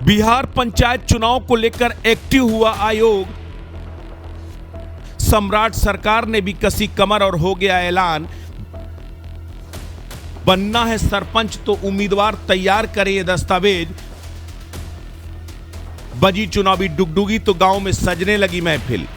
बिहार पंचायत चुनाव को लेकर एक्टिव हुआ आयोग। सम्राट सरकार ने भी कसी कमर और हो गया ऐलान। बनना है सरपंच तो उम्मीदवार तैयार करे ये दस्तावेज। बजी चुनावी डुगडुगी तो गांव में सजने लगी महफिल।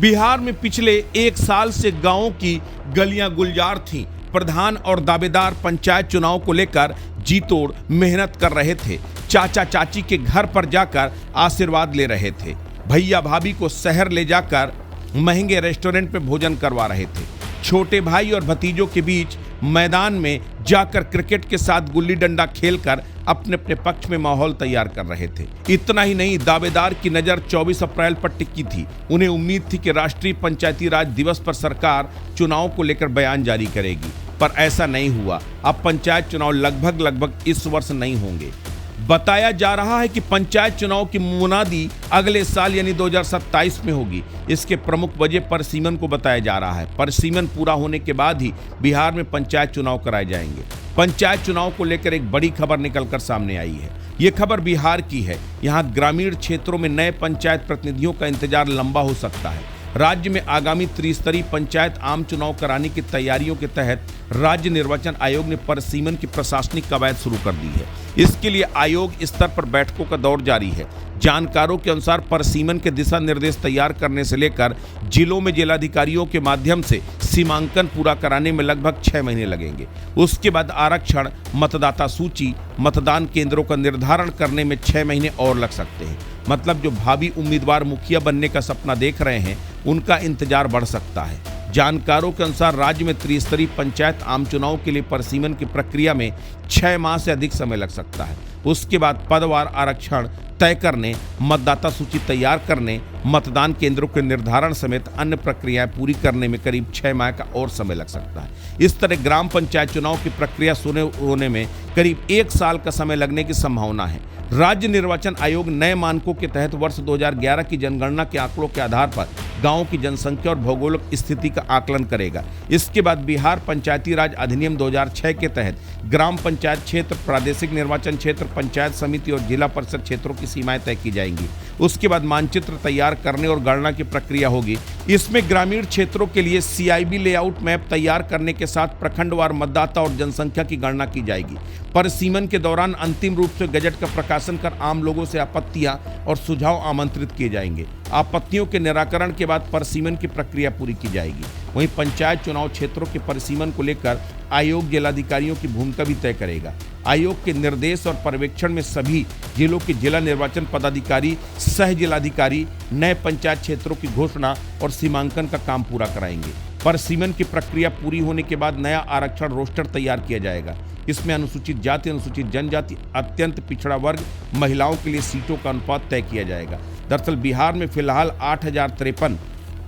बिहार में पिछले एक साल से गांवों की गलियां गुलजार थीं। प्रधान और दावेदार पंचायत चुनाव को लेकर जी तोड़ मेहनत कर रहे थे। चाचा चाची के घर पर जाकर आशीर्वाद ले रहे थे। भैया भाभी को शहर ले जाकर महंगे रेस्टोरेंट में भोजन करवा रहे थे। छोटे भाई और भतीजों के बीच मैदान में जाकर क्रिकेट के साथ गुल्ली डंडा खेलकर अपने अपने पक्ष में माहौल तैयार कर रहे थे। इतना ही नहीं, दावेदार की नजर 24 अप्रैल पर टिकी थी। उन्हें उम्मीद थी कि राष्ट्रीय पंचायती राज दिवस पर सरकार चुनाव को लेकर बयान जारी करेगी, पर ऐसा नहीं हुआ। अब पंचायत चुनाव लगभग इस वर्ष नहीं होंगे। बताया जा रहा है कि पंचायत चुनाव की मुनादी अगले साल यानी 2027 में होगी। इसके प्रमुख वजह परिसीमन को बताया जा रहा है। परिसीमन पूरा होने के बाद ही बिहार में पंचायत चुनाव कराए जाएंगे। पंचायत चुनाव को लेकर एक बड़ी खबर निकलकर सामने आई है। ये खबर बिहार की है। यहाँ ग्रामीण क्षेत्रों में नए पंचायत प्रतिनिधियों का इंतजार लंबा हो सकता है। राज्य में आगामी त्रिस्तरीय पंचायत आम चुनाव कराने की तैयारियों के तहत राज्य निर्वाचन आयोग ने परिसीमन की प्रशासनिक कवायद शुरू कर दी है। इसके लिए आयोग स्तर पर बैठकों का दौर जारी है। जानकारों के अनुसार परिसीमन के दिशा निर्देश तैयार करने से लेकर जिलों में जिलाधिकारियों के माध्यम से सीमांकन पूरा कराने में लगभग 6 महीने लगेंगे। उसके बाद आरक्षण, मतदाता सूची, मतदान केंद्रों का निर्धारण करने में 6 महीने और लग सकते हैं। मतलब जो भावी उम्मीदवार मुखिया बनने का सपना देख रहे हैं, उनका इंतजार बढ़ सकता है। जानकारों के अनुसार राज्य में त्रिस्तरीय पंचायत आम चुनाव के लिए परिसीमन की प्रक्रिया में 6 माह से अधिक समय लग सकता है। उसके बाद पदवार आरक्षण तय करने, मतदाता सूची तैयार करने, मतदान केंद्रों के निर्धारण समेत अन्य प्रक्रियाएं पूरी करने में करीब 6 माह का और समय लग सकता है। इस तरह ग्राम पंचायत चुनाव की प्रक्रिया शुरू होने में करीब 1 साल का समय लगने की संभावना है। राज्य निर्वाचन आयोग नए मानकों के तहत वर्ष 2011 की जनगणना के आंकड़ों के आधार पर गांवों की जनसंख्या और भौगोलिक स्थिति का आकलन करेगा। इसके बाद बिहार पंचायती राज अधिनियम 2006 के तहत ग्राम पंचायत क्षेत्र, प्रादेशिक निर्वाचन क्षेत्र, पंचायत समिति और जिला परिषद क्षेत्रों की सीमाएं तय की जाएंगी। उसके बाद मानचित्र तैयार करने और गणना की प्रक्रिया होगी। इसमें ग्रामीण क्षेत्रों के लिए CIB लेआउट मैप तैयार करने के साथ प्रखंडवार मतदाता और जनसंख्या की गणना की जाएगी। परिसीमन के दौरान अंतिम रूप से गजट का प्रकाशन कर आम लोगों से आपत्तियां और सुझाव आमंत्रित किए जाएंगे। आपत्तियों के निराकरण के बाद परिसीमन की प्रक्रिया पूरी की जाएगी। वहीं पंचायत चुनाव क्षेत्रों के परिसीमन को लेकर आयोग जिलाधिकारियों की भूमिका भी तय करेगा। आयोग के निर्देश और पर्यवेक्षण में सभी जिलों के जिला निर्वाचन पदाधिकारी, सह जिलाधिकारी नए पंचायत क्षेत्रों की घोषणा और सीमांकन का काम पूरा कराएंगे। परिसीमन की प्रक्रिया पूरी होने के बाद नया आरक्षण रोस्टर तैयार किया जाएगा। इसमें अनुसूचित जाति, अनुसूचित जनजाति, अत्यंत पिछड़ा वर्ग, महिलाओं के लिए सीटों का अनुपात तय किया जाएगा। दरअसल बिहार में फिलहाल 8053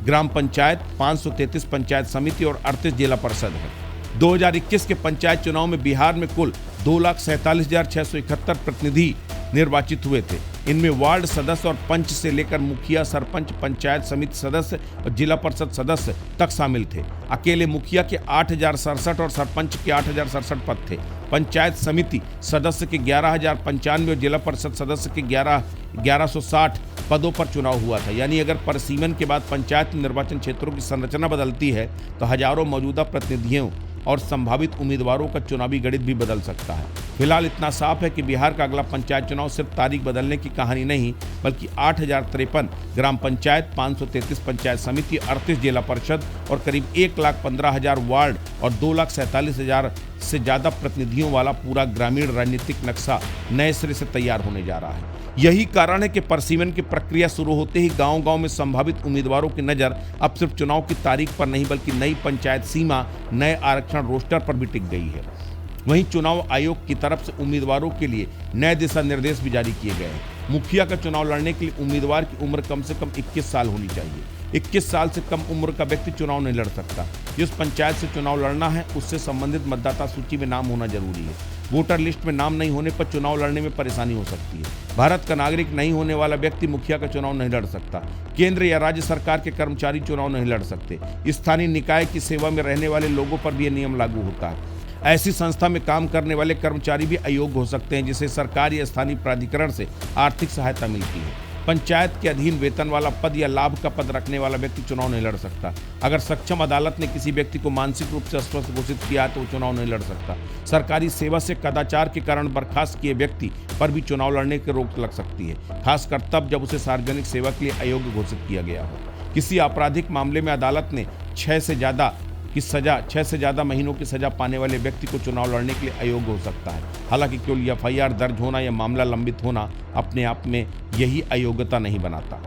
ग्राम पंचायत, 533 पंचायत समिति और 38 जिला परिषद है। 2021 के पंचायत चुनाव में बिहार में कुल 2,47,671 प्रतिनिधि निर्वाचित हुए थे। इनमें वार्ड सदस्य और पंच से लेकर मुखिया, सरपंच, पंचायत समिति सदस्य और जिला परिषद सदस्य तक शामिल थे। अकेले मुखिया के 8,067 और सरपंच के 8,067 पद थे। पंचायत समिति सदस्य के 11,095 और जिला परिषद सदस्य के 1160 पदों पर चुनाव हुआ था। यानी अगर परिसीमन के बाद पंचायत निर्वाचन क्षेत्रों की संरचना बदलती है तो हजारों मौजूदा प्रतिनिधियों और संभावित उम्मीदवारों का चुनावी गणित भी बदल सकता है। फिलहाल इतना साफ है कि बिहार का अगला पंचायत चुनाव सिर्फ तारीख बदलने की कहानी नहीं, बल्कि 8,053 ग्राम पंचायत, 533 पंचायत समिति, 38 जिला परिषद और करीब 1,15,000 वार्ड और 2,47,000 से ज़्यादा प्रतिनिधियों वाला पूरा ग्रामीण राजनीतिक नक्शा नए सिरे से तैयार होने जा रहा है। यही कारण है कि परिसीमन की प्रक्रिया शुरू होते ही गांव-गांव में संभावित उम्मीदवारों की नज़र अब सिर्फ चुनाव की तारीख पर नहीं, बल्कि नई पंचायत सीमा, नए आरक्षण रोस्टर पर भी टिक गई है। वहीं चुनाव आयोग की तरफ से उम्मीदवारों के लिए नए दिशा निर्देश भी जारी किए गए हैं। मुखिया का चुनाव लड़ने के लिए उम्मीदवार की उम्र कम से कम 21 साल होनी चाहिए। 21 साल से कम उम्र का व्यक्ति चुनाव नहीं लड़ सकता। जिस पंचायत से चुनाव लड़ना है उससे संबंधित मतदाता सूची में नाम होना जरूरी है। वोटर लिस्ट में नाम नहीं होने पर चुनाव लड़ने में परेशानी हो सकती है। भारत का नागरिक नहीं होने वाला व्यक्ति मुखिया का चुनाव नहीं लड़ सकता। केंद्र या राज्य सरकार के कर्मचारी चुनाव नहीं लड़ सकते। स्थानीय निकाय की सेवा में रहने वाले लोगों पर भी यह नियम लागू होता है। ऐसी संस्था में काम करने वाले कर्मचारी भी अयोग्य हो सकते हैं जिसे सरकार या स्थानीय प्राधिकरण से आर्थिक सहायता मिलती है। पंचायत के अधीन वेतन वाला पद या लाभ का पद रखने वाला व्यक्ति चुनाव नहीं लड़ सकता। अगर सक्षम अदालत ने किसी व्यक्ति को मानसिक रूप से अस्वस्थ घोषित किया है तो वो चुनाव नहीं लड़ सकता। सरकारी सेवा से कदाचार के कारण बर्खास्त किए व्यक्ति पर भी चुनाव लड़ने की रोक लग सकती है, खासकर तब जब उसे सार्वजनिक सेवा के लिए अयोग्य घोषित किया गया हो। किसी आपराधिक मामले में अदालत ने 6 से ज्यादा महीनों की सजा पाने वाले व्यक्ति को चुनाव लड़ने के लिए अयोग्य हो सकता है। हालांकि केवल एफआईआर दर्ज होना या मामला लंबित होना अपने आप में यही अयोग्यता नहीं बनाता।